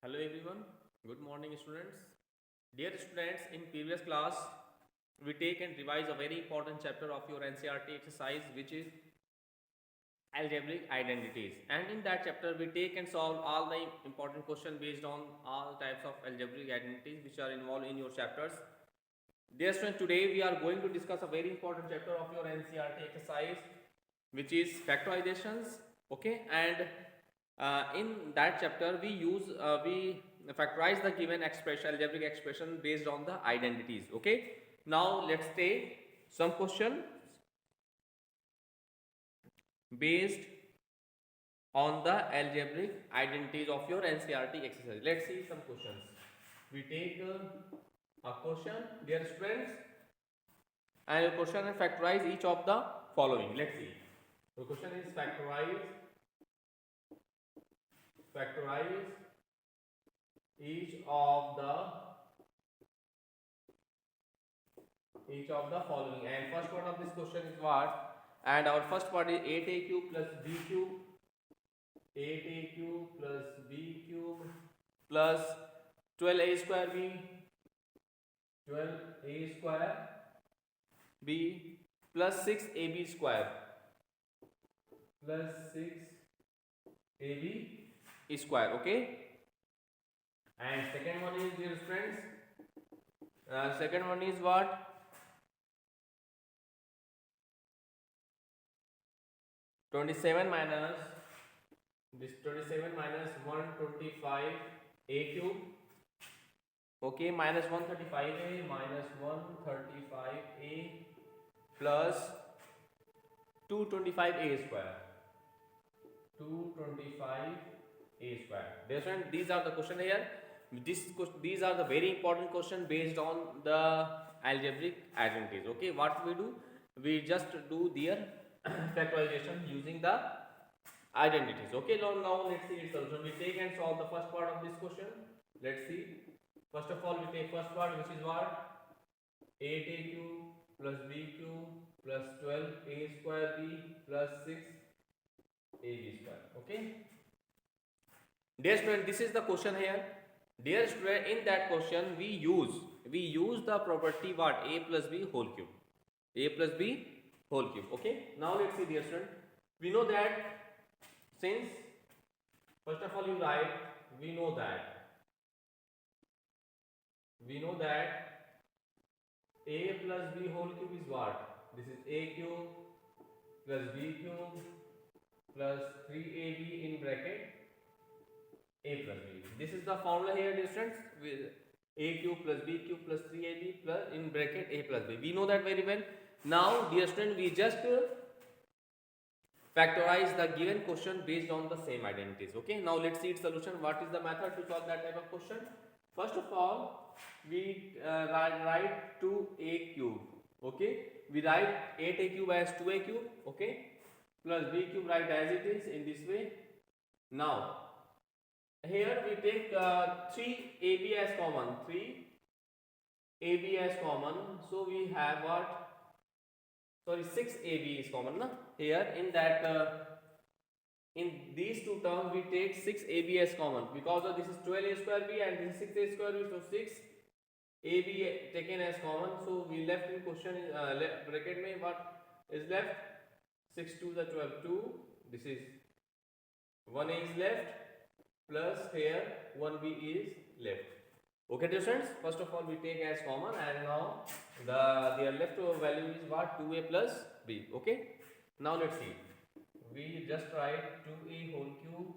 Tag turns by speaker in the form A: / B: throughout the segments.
A: Hello everyone, good morning students. Dear students, in previous class we take and revise a very important chapter of your NCERT exercise, which is algebraic identities, and in that chapter we take and solve all the important questions based on all types of algebraic identities which are involved in your chapters. Dear students, today we are going to discuss a very important chapter of your NCERT exercise, which is factorizations. Okay, and in that chapter we factorize the given expression, algebraic expression, based on the identities. Okay, now let's take some question based on the algebraic identities of your NCERT exercise. Let's see some questions. We take a question, dear students, and a question and factorize each of the following. Let's see. The question is factorize each of the following. And first part of this question is what? And our first part is 8a cube plus b cube, 8a cube plus b cube plus 12a square b, 12a square b plus 6ab square plus 6ab square. Okay, and second one is, dear friends, second one is what? Twenty-seven minus 125 a cube. Okay, minus 135a minus 135a plus 225a square, 225a square. Different. These are the question here. These are the very important question based on the algebraic identities. Okay, what we do? We just do their factorization using the identities. Okay, now let's see its solution. We take and solve the first part of this question. Let's see. First of all, we take first part, which is what? 8a cube plus b cube plus 12a square b plus 6ab square. Okay, dear student, this is the question here. Dear student, in that question we use the property what? A plus b whole cube, a plus b whole cube. Okay, now let's see, dear student. We know that since first of all you write, we know that a plus b whole cube is what? This is a cube plus b cube plus 3ab in bracket a plus b. This is the formula here, dear students, with a cube plus b cube plus 3ab plus in bracket a plus b. We know that very well. Now, dear student, we just factorize the given question based on the same identities. Okay, now let's see its solution. What is the method to solve that type of question? First of all, we write 2a cube. Okay, we write 8a cube as 2a cube. Okay, plus b cube write as it is in this way. Now here we take 3ab as common, 3ab as common, so we have what? Sorry, 6ab is common, na? Here in that in these two terms we take 6ab as common, because of this is 12a square b and this is 6a square b, so 6ab taken as common. So we left in question bracket mein what is left? 6 2 the 12, 2. This is 1a is left plus here 1b is left. Okay, dear friends, first of all we take as common, and now their leftover value is what? 2a plus b. Okay, now let's see. We just write 2a whole cube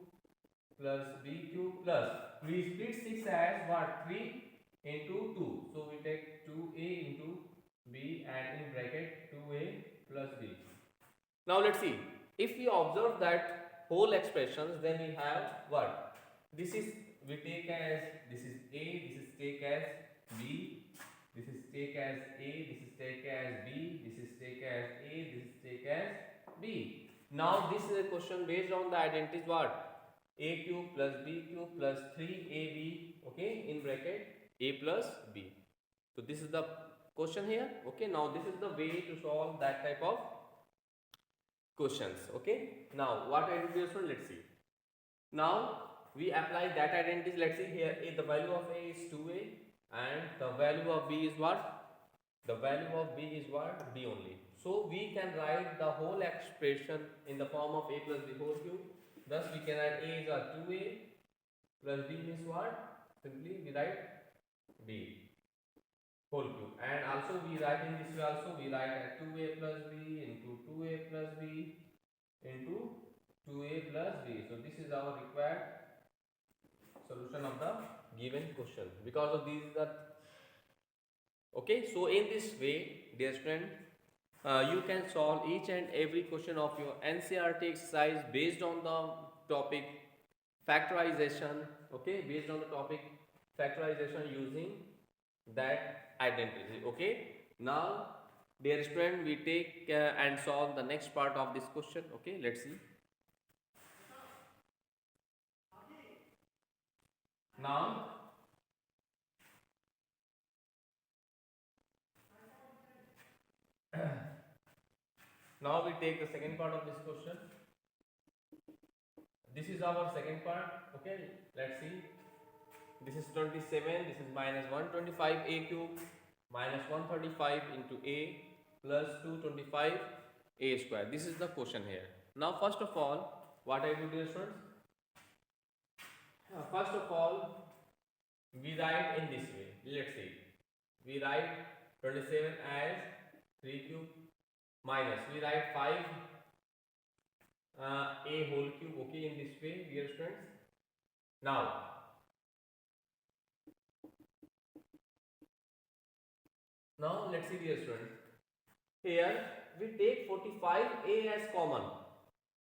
A: plus b cube plus, we split 6 as what? 3 into 2, so we take 2a into b and in bracket 2a plus b. Now let's see, if we observe that whole expressions, then we have what? This is we take as, this is a, this is take as b, this is take as a, this is take as b, this is take as a, this is take as b. Now this is a question based on the identities what? A cube plus b cube plus 3ab, okay, in bracket a plus b. So this is the question here. Okay, now this is the way to solve that type of questions. Okay, now what I do, let's see. Now we apply that identity. Let's see here, the value of A is 2A and the value of B is what? The value of B is what? B only. So we can write the whole expression in the form of A plus B whole cube. Thus we can write A is 2A plus B means what? Simply we write B whole cube. And also we write in this way also, we write as 2A plus B into 2A plus B into 2A plus B. So this is our required solution of the given question. Because of these are okay. So in this way, dear student, you can solve each and every question of your NCERT exercise based on the topic factorization. Okay, based on the topic factorization using that identity. Okay, now dear student, we take and solve the next part of this question. Okay, let's see. Now now we take the second part of this question. This is our second part. Okay, let's see. This is 27, this is minus 125 A cube minus 135 into A plus 225 A square. This is the question here. Now first of all, what I do, dear students? First of all, we write in this way. Let's see. We write 27 as 3 cube minus, we write 5 A whole cube. Okay, in this way, dear students. Now let's see, dear students. Here we take 45A as common.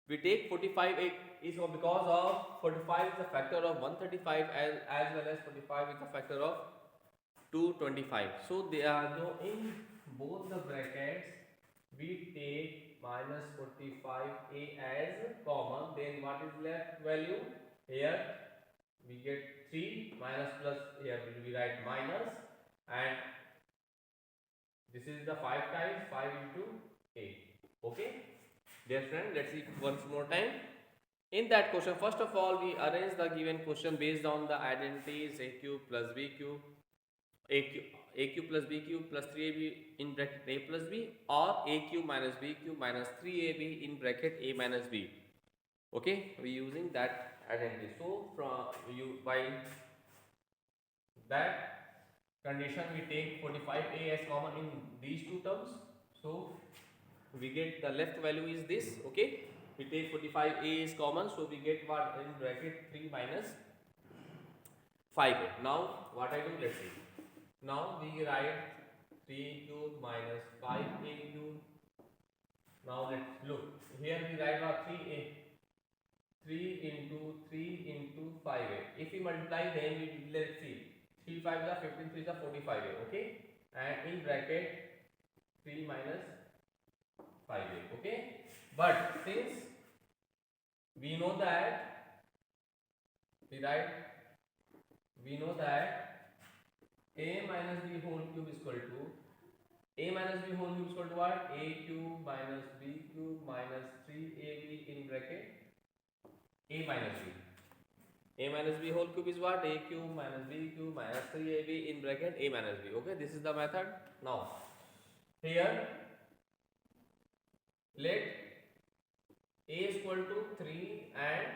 A: We take 45A is because of 45 is a factor of 135 as well as 45 is a factor of 225. So they are though in both the brackets we take minus 45A as common. Then what is left value? Here we get 3 minus plus, here we write minus, and this is the 5 times 5 into 8. Okay, dear friend, let's see once more time. In that question, first of all, we arrange the given question based on the identities A cube plus B cube, A cube plus B cube plus 3AB in bracket A plus B, or A cube minus B cube minus 3AB in bracket A minus B. Okay, we using that identity. So from you, by that condition, we take 45A as common in these two terms. So we get the left value is this. Okay, we take 45A is common, so we get what in bracket 3 minus 5A. Now what I do, let's see. Now we write 3 cube minus 5A cube. Now let's look. Here we write what 3A. 3 into 5A. If we multiply, then we, let's see. 3 5 is 15, 3 is 45A. Okay, and in bracket 3 minus 5A. Okay, but since we know that we know that A minus B whole cube is equal to A minus B whole cube is equal to what? A cube minus B cube minus 3AB in bracket A minus B. A minus B whole cube is what? A cube minus B cube minus 3AB in bracket A minus B. Okay, this is the method. Now here let A is equal to 3 and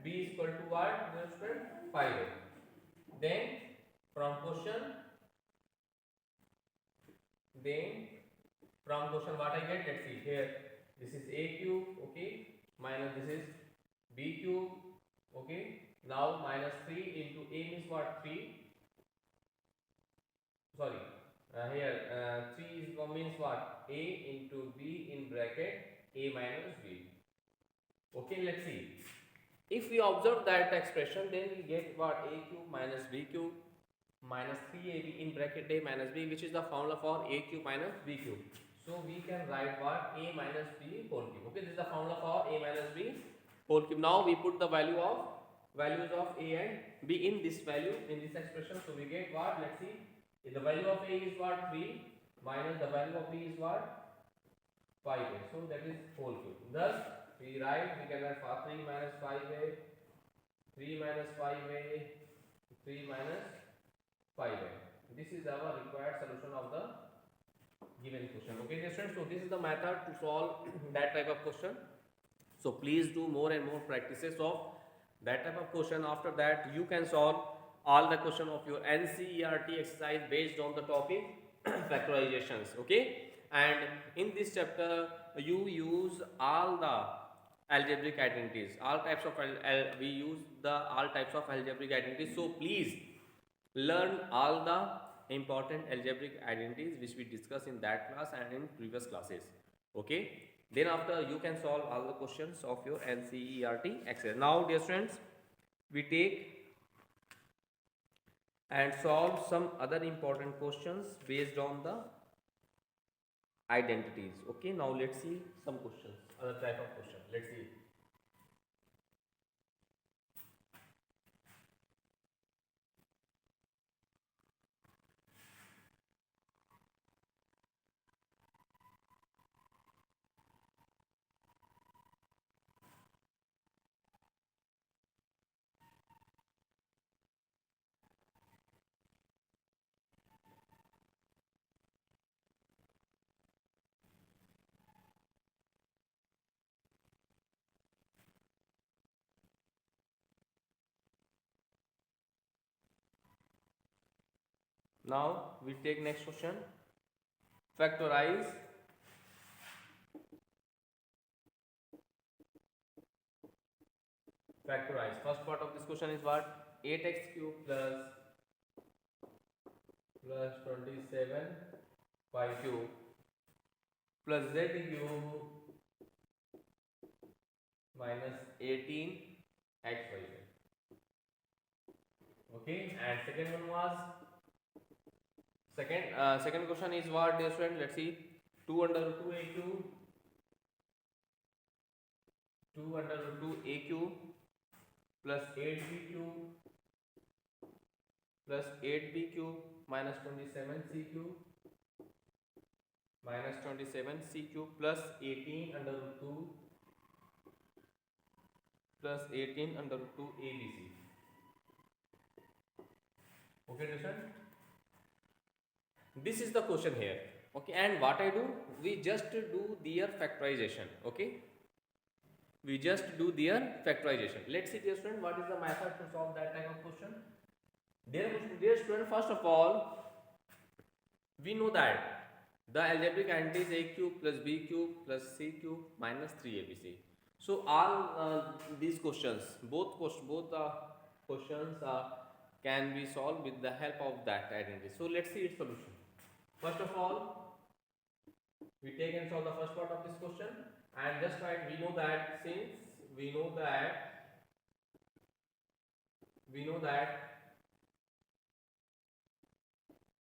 A: B is equal to what? 5A. Then from question what I get? Let's see here. This is A cube, okay, minus this is B cube, okay. Now minus 3 into A means what? 3. Sorry, here 3 is means what? A into B in bracket A minus B. Okay, let's see. If we observe that expression, then we get what? A cube minus B cube minus 3AB in bracket A minus B, which is the formula for A cube minus B cube. So we can write what? A minus B whole cube. Okay, this is the formula for A minus B whole cube. Now we put the values of A and B in this value, in this expression. So we get what? Let's see. If the value of A is what? 3 minus the value of B is what? 5A. So that is whole cube. Thus we can write 3 minus 5A 3 minus 5a, 3 minus 5a. This is our required solution of the given question. Okay, dear students, so this is the method to solve that type of question. So please do more and more practices of that type of question. After that, you can solve all the question of your NCERT exercise based on the topic factorizations. Okay, and in this chapter you use all the algebraic identities, all types of we use the all types of algebraic identities. So please learn all the important algebraic identities which we discussed in that class and in previous classes. Okay, then after you can solve all the questions of your NCERT exercise. Now dear students, we take and solve some other important questions based on the identities. Okay, now let's see some questions, other type of question. Let's see. Now we take next question. Factorize factorize. First part of this question is what? 8x cube plus 27 y cube plus z cube minus 18 x y z. Okay, and second one was second question is what, dear student? Let's see. 2 under root 2 a cube, 2 under root 2 a cube plus 8b cube plus 8b cube minus 27c cube minus 27c cube plus 18 under root 2 plus 18 under root 2 abc. Okay, listen. This is the question here. Okay, and what I do, we just do their factorization. Okay, we just do their factorization. Let's see, dear student, what is the method to solve that type of question. Dear student, first of all, we know that the algebraic identity is a cube plus b cube plus c cube minus 3abc. So all these questions, both the questions can be solved with the help of that identity. So let's see its solution. First of all, we take and solve the first part of this question, and just write. We know that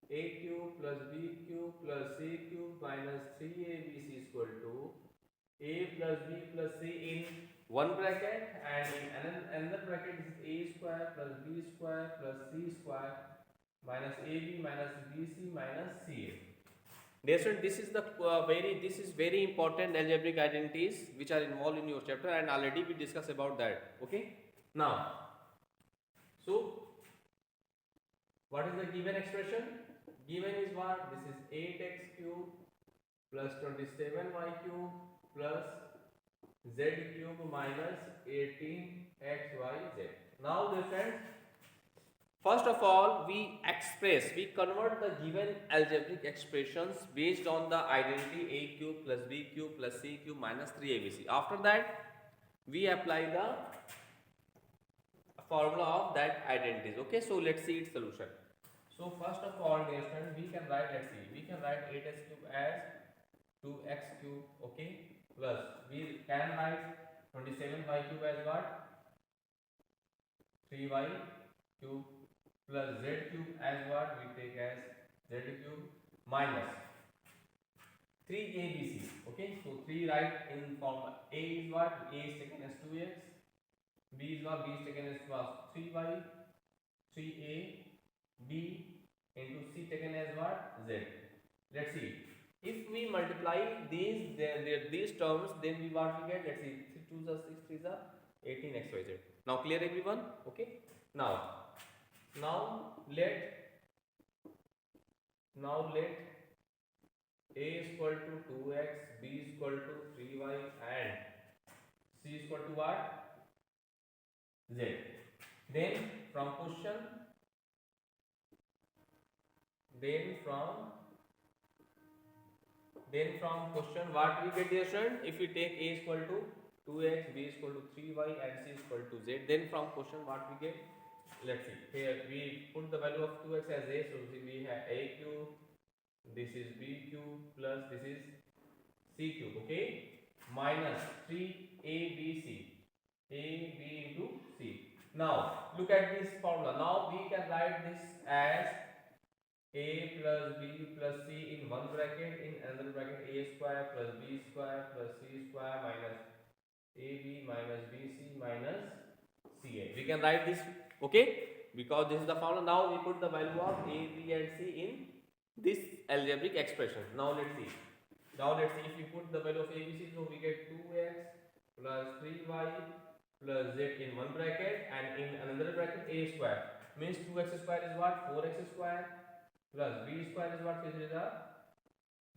A: a cube plus b cube plus c cube minus 3abc is equal to a plus b plus c in one bracket, and in another bracket is a square plus b square plus c square minus ab minus bc minus ca. Dear student, this is very important algebraic identities which are involved in your chapter, and already we discussed about that. Okay, now, so what is the given expression? Given is what? This is 8x cube plus 27y cube plus z cube minus 18xyz. Now, dear friends, first of all, we convert the given algebraic expressions based on the identity a cube plus b cube plus c cube minus 3abc. After that, we apply the formula of that identities. Okay, so let's see its solution. So first of all, dear friends, we can write 8x cube as 2x cube. Okay, plus we can write 27y cube as what? 3y cube plus z cube as what? We take as z cube minus 3abc. Okay, so 3 write in form. A is what? A is taken as 2x. B is what? B is taken as 3y, 3a, b into c taken as what? Z. Let's see. If we multiply these terms, then we what we get? Let's see. 3 2 is 6, 3 is 18xyz. Now clear everyone? Okay. Now let a is equal to 2x, b is equal to 3y, and c is equal to what? Z. Then from question, then from question, what we get, dear student? If we take a is equal to 2x, b is equal to 3y, and c is equal to z, then from question what we get? Let's see. Here we put the value of 2x as a, so we have a cube, this is b cube, plus this is c cube, okay, minus 3abc, a b into c. Now look at this formula. Now we can write this as a plus b plus c in one bracket, in another bracket a square plus b square plus c square minus ab minus bc minus ca. We can write this, okay, because this is the formula. Now we put the value of a, b and c in this algebraic expression. Now let's see if we put the value of abc, so we get 2x plus 3y plus z in one bracket, and in another bracket a square, means 2x square is what? 4x square, plus b square is what? This is a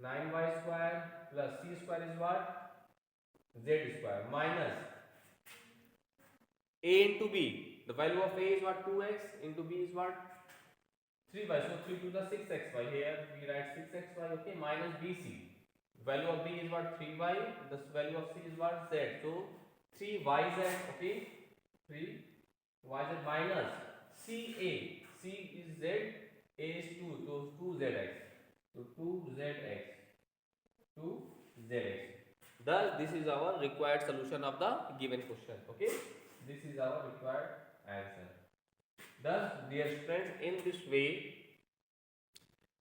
A: 9y square, plus c square is what? Z square, minus a into b. The value of a is what? 2x, into b is what? 3y. So 3 to the 6xy. Here we write 6xy, okay, minus bc. The value of b is what? 3y. The value of c is what? Z. So 3yz, okay, 3yz minus ca. C is z, a is 2, so 2zx. So 2zx. Thus this is our required solution of the given question, okay. This is our required answer. Thus dear friends, in this way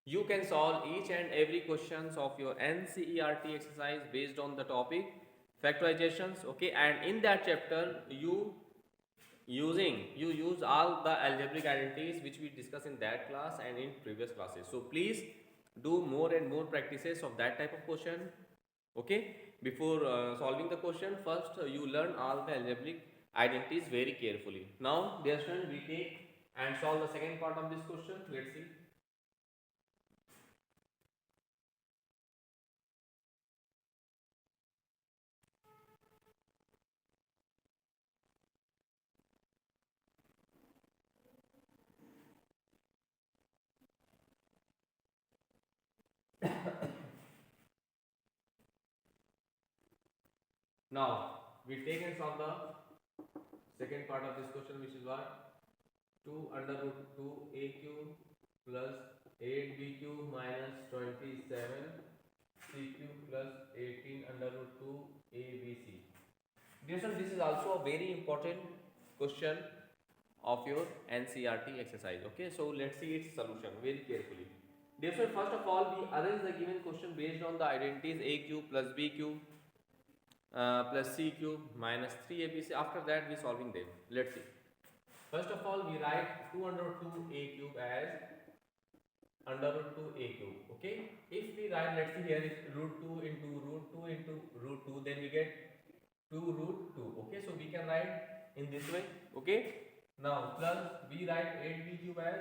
A: you can solve each and every questions of your NCERT exercise based on the topic factorizations, okay, and in that chapter you use all the algebraic identities which we discussed in that class and in previous classes. So please do more and more practices of that type of question, okay. Before solving the question, first you learn all the algebraic identities very carefully. Now dear students, we take and solve the second part of this question. Let's see. Now we take and solve the second part of this question, which is what? 2 under root 2 a cube plus 8 b cube minus 27 c cube plus 18 under root 2 a b c. Dear students, this is also a very important question of your NCERT exercise, okay. So let's see its solution very carefully. Dear students, first of all we arrange the given question based on the identities a cube plus b cube plus c cube minus 3abc. After that we solving them. Let's see. First of all we write 2 under root 2 a cube as under root 2 a cube, okay. If we write, let's see here, is root 2 into root 2 into root 2, then we get 2 root 2, okay. So we can write in this way, okay. Now plus we write 8b cube as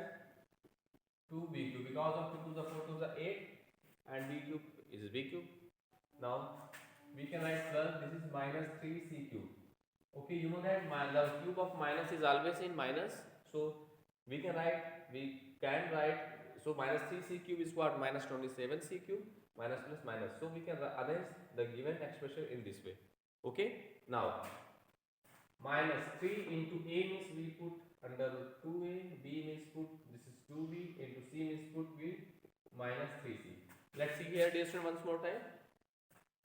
A: 2b cube, because of 2 to the 4 to the 8 and b cube is b cube. Now we can write plus this is minus 3c cube, okay. You know that the cube of minus is always in minus, so we can write so minus 3c cube is what? Minus 27c cube, minus plus minus. So we can arrange the given expression in this way, okay. Now minus 3 into a means we put under root 2a, b means put this is 2b, into c means put b minus 3c. Let's see here, dear student, once more time.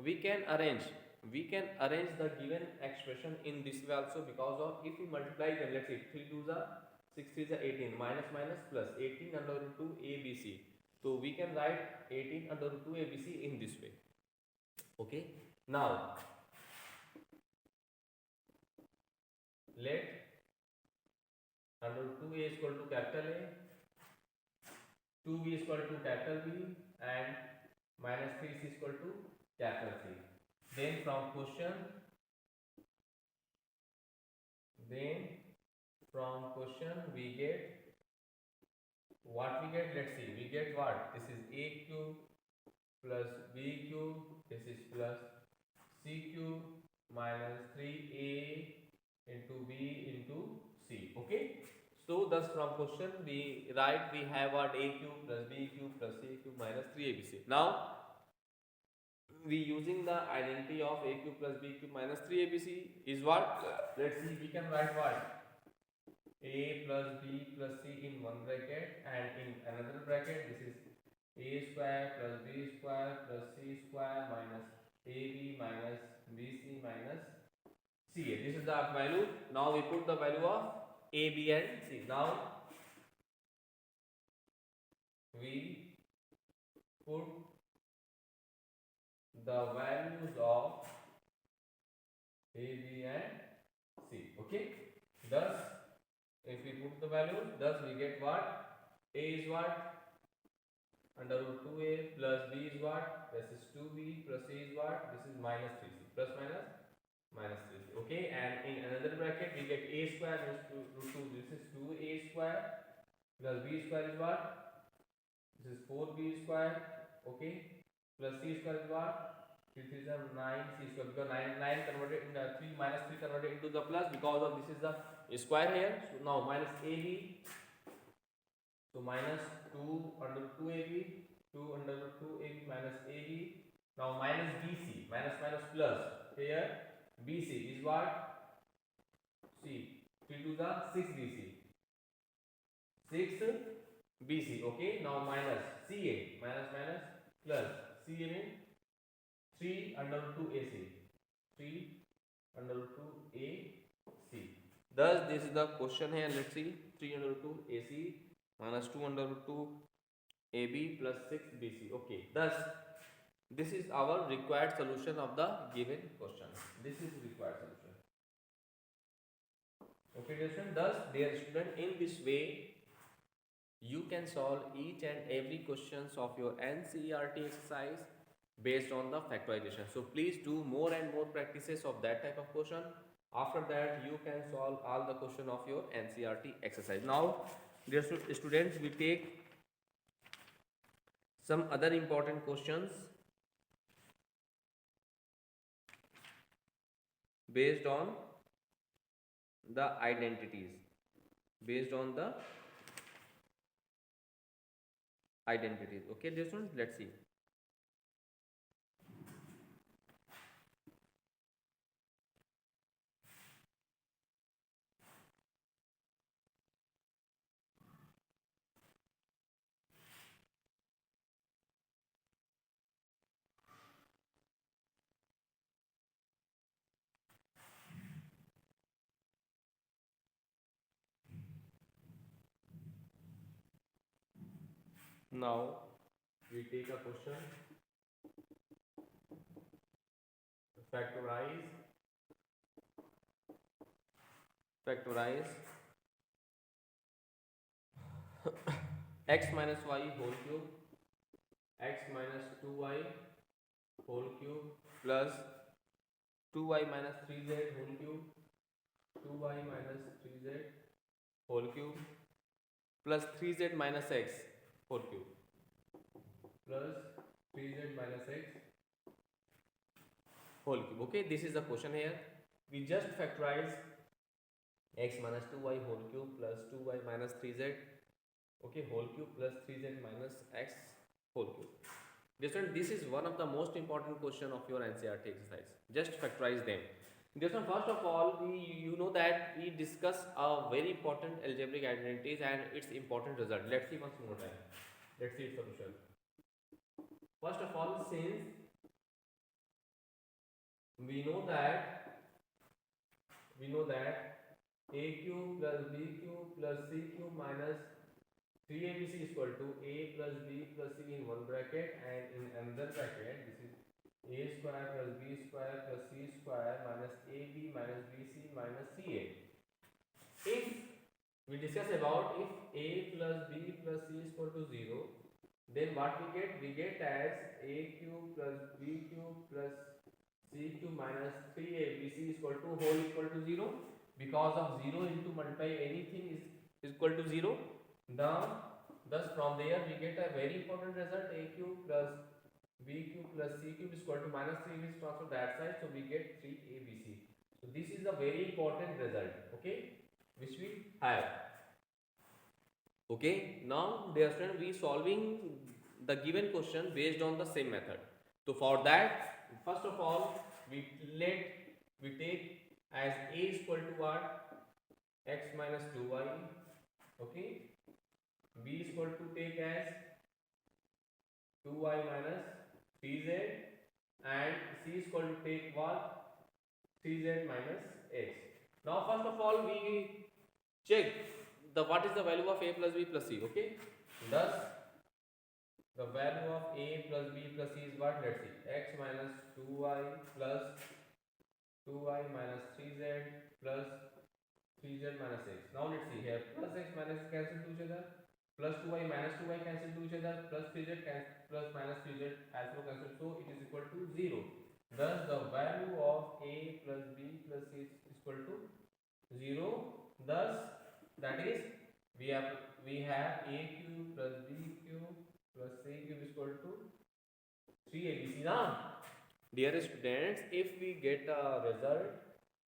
A: We can arrange the given expression in this way also, because of if we multiply them, let's see, 3 to the 6 3 is 18, minus minus plus 18 under root 2 abc. So we can write 18 under root 2 abc in this way, okay. Now let under root 2a is equal to capital A, 2b is equal to capital B, and minus 3c is equal to capital C. Then from question Then from question we get what we get. Let's see, we get what? This is a cube plus b cube, this is plus c cube minus 3a into b into c. Okay, so thus from question we write, we have what? A cube plus b cube plus c cube minus 3abc. Now we using the identity of a cube plus b cube minus 3abc is what? Let's see, we can write what? A plus b plus c in one bracket, and in another bracket this is a square plus b square plus c square minus ab minus bc minus ca. This is the value. Now we put the value of a, b and c. Now we put the values of a, b and c. Okay, thus if we put the values, thus we get what? A is what? Under root 2a plus b is what? This is 2b plus c is what? This is minus 3c. Plus minus minus 3c. Okay, and in another bracket we get a square minus root 2. This is 2a square plus b square is what? This is 4b square. Okay, plus c square is what? 3 3 is 9 c square, because 9 converted in 3 minus 3 converted into the plus, because of this is the square here. So now minus ab, so minus 2 under 2ab, 2 under 2ab minus ab. Now minus bc, minus minus plus, here bc is what? See, 3 to the 6 bc, 6 bc. Okay, now minus ca, minus minus plus, ca means 3 under 2 ac, 3 under 2 ac. Thus this is the question here. Let's see, 3 under 2 ac minus 2 under 2 ab plus 6 bc. Okay, thus this is our required solution of the given question. This is required solution. Okay, dear student, thus dear student, in this way you can solve each and every questions of your NCERT exercise based on the factorization. So please do more and more practices of that type of question. After that you can solve all the question of your NCERT exercise. Now dear students, we take some other important questions based on the identities, based on the identities. Okay, dear students, let's see. Now we take a question, factorize x minus y whole cube, x minus 2y whole cube plus 2y minus 3z whole cube, 2y minus 3z whole cube plus 3z minus x whole cube, plus 3z minus x whole cube. Okay, this is the question here. We just factorize x minus 2y whole cube plus 2y minus 3z, okay, whole cube plus 3z minus x whole cube. This is one of the most important question of your NCERT exercise. Just factorize them. First of all, you know that we discuss a very important algebraic identities and its important result. Let's see once more time. Let's see its solution. First of all, since we know that a cube plus b cube plus c cube minus 3abc is equal to a plus b plus c in one bracket, and in another bracket this is a square plus b square plus c square minus ab minus bc minus ca. If we discuss about if a plus b plus c is equal to 0, then what we get? We get as a cube plus b cube plus c cube minus 3abc is equal to whole equal to 0. because of 0 into multiply anything is equal to 0. Now, thus from there we get a very important result, a cube plus b cube plus c cube is equal to minus 3, which transfer that side, so we get 3abc. So this is a very important result, okay, which we have. Okay, now dear student, we solving the given question based on the same method. So for that, first of all, we take as a is equal to what? X minus 2y. Okay, b is equal to take as 2y minus 3z, and c is equal to take what? 3z minus x. Now first of all, we check the what is the value of a plus b plus c. Okay, thus the value of a plus b plus c is what? Let's see, x minus 2y plus 2y minus 3z plus 3z minus x. Now let's see here, plus x minus cancel to each other, plus 2y minus 2y cancel to each other, plus 3z plus minus 3z also cancel, so it is equal to 0. Thus the value of a plus b plus c is equal to 0. Thus that is we have a cube plus b cube plus c cube is equal to 3abc. Now dear students, if we get a result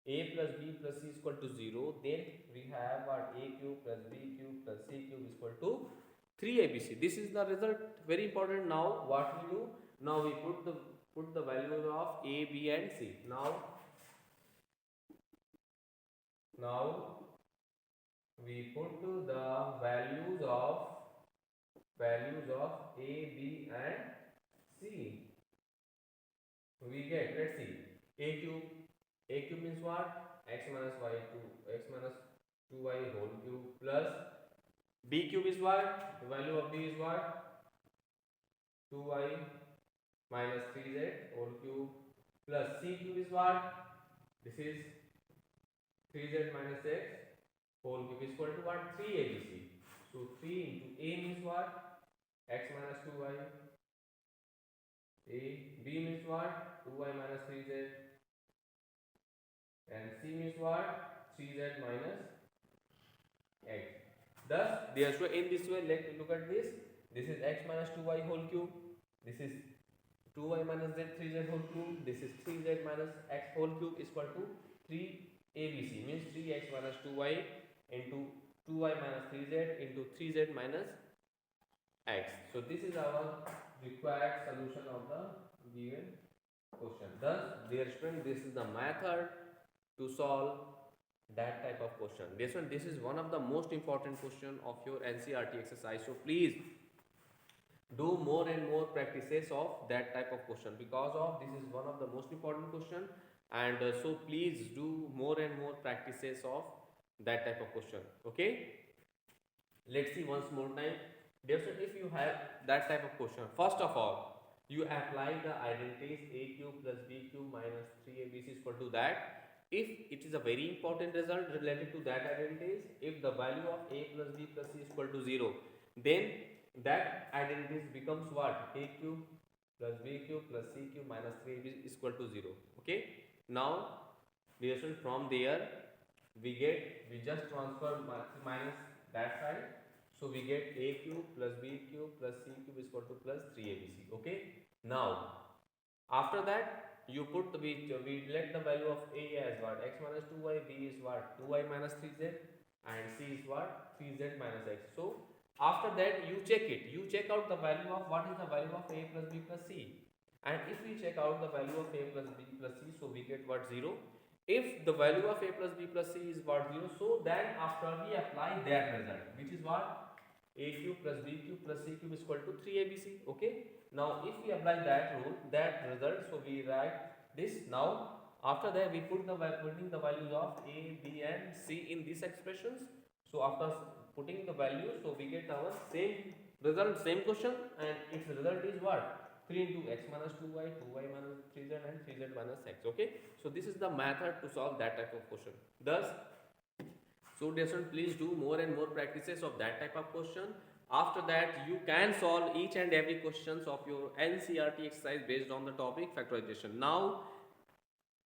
A: a plus b plus c is equal to 0, then we have what? A cube plus b cube plus c cube is equal to 3abc. This is the result, very important. Now what we do? Now we put the values of a, b and c. Now we put the values of a, b and c. We get, let's see, a cube means what? X minus 2y whole cube plus b cube is what? The value of b is what? 2y minus 3z whole cube plus c cube is what? This is 3z minus x whole cube is equal to what? 3abc. So 3 into a means what? X minus 2y. B means what? 2y minus 3z. And c means what? 3z minus x. Thus, in this way, let's look at this. This is x minus 2y whole cube. This is 2y minus z 3z whole cube. This is 3z minus x whole cube is equal to 3abc, means 3x minus 2y into 2y minus 3z into 3z minus x. So this is our required solution of the given question. Thus, dear student, this is the method to solve that type of question. This is one of the most important question of your NCERT exercise. So please do more and more practices of that type of question, because of this is one of the most important question, and so please do more and more practices of that type of question. Okay, let's see once more time. Dear student, if you have that type of question, first of all you apply the identities a cube plus b cube minus 3abc is equal to that. If it is a very important result related to that identities, if the value of a plus b plus c is equal to 0, then that identities becomes what? A cube plus b cube plus c cube minus 3ab is equal to 0. Okay, now dear student, from there we just transfer minus that side, so we get a cube plus b cube plus c cube is equal to plus 3abc. Okay, now after that you put the we let the value of a as what? X minus 2y, b is what? 2y minus 3z, and c is what? 3z minus x. So after that you check out the value of what is the value of a plus b plus c, and if we check out the value of a plus b plus c, so we get what? 0. If the value of a plus b plus c is what? 0, so then after we apply that result, which is what? A cube plus b cube plus c cube is equal to 3abc. Okay, now if we apply that rule, that result, so we write this. Now after that we putting the values of a, b and c in these expressions. So after putting the values, so we get our same result, same question, and its result is what? 3 into x minus 2y, 2y minus 3z and 3z minus x. Okay, so this is the method to solve that type of question. Thus, so dear students, please do more and more practices of that type of question. After that you can solve each and every questions of your NCERT exercise based on the topic factorization. Now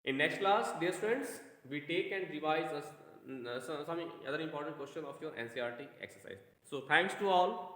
A: in next class, dear students, we take and revise some other important question of your NCERT exercise. So thanks to all.